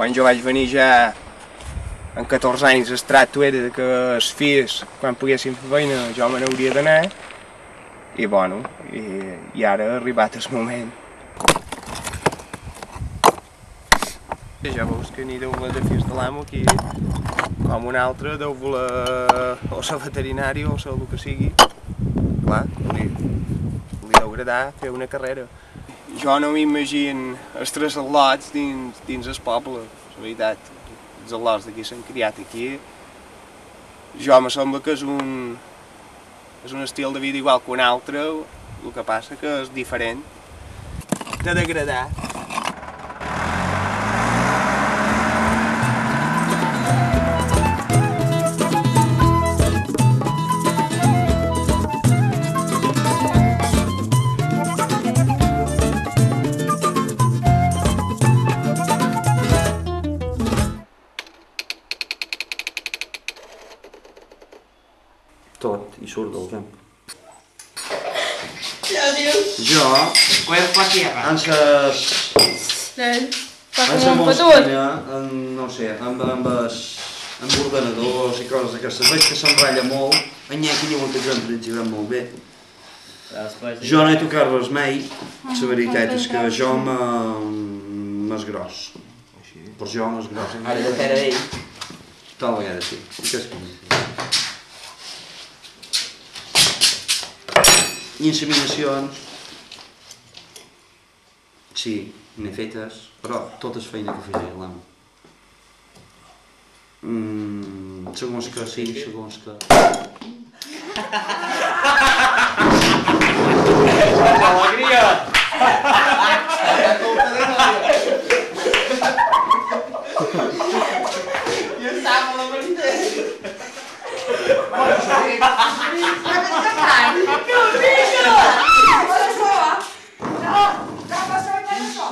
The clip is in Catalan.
Quan jo vaig venir ja amb 14 anys el tracte era que els fills, quan poguessin fer feina, jo me n'hauria d'anar i bueno, i ara ha arribat el moment. Ja veus que ni deu voler de fills de l'amo aquí, com un altre deu voler o ser veterinari o ser el que sigui. Clar, li deu agradar fer una carrera. Jo no m'imagino els tres al·lots dins el poble, la veritat. Els al·lots d'aquí s'han criat aquí. Jo me sembla que és un estil de vida igual que un altre, el que passa que és diferent. T'ha d'agradar. Tot, i surt del camp. Ja, dius. Jo, Cuerpo a tierra. en ses... Fa com un petut. No sé, amb ordenadors i coses d'aquestes, veig que s'enrotlla molt, aquí diuen que jo em utilitzarem molt bé. Jo no he tocat res mai, la veritat és que jo m'és gros. Per jo m'és gros. Ara de fer a ell. Tal vegada sí. I inseminacions, sí, n'he fetes, però tot és feina que feia l'amo. Segons que sí, segons que... Alegria! Jo estava la veritat. No, dá pra sair mais só.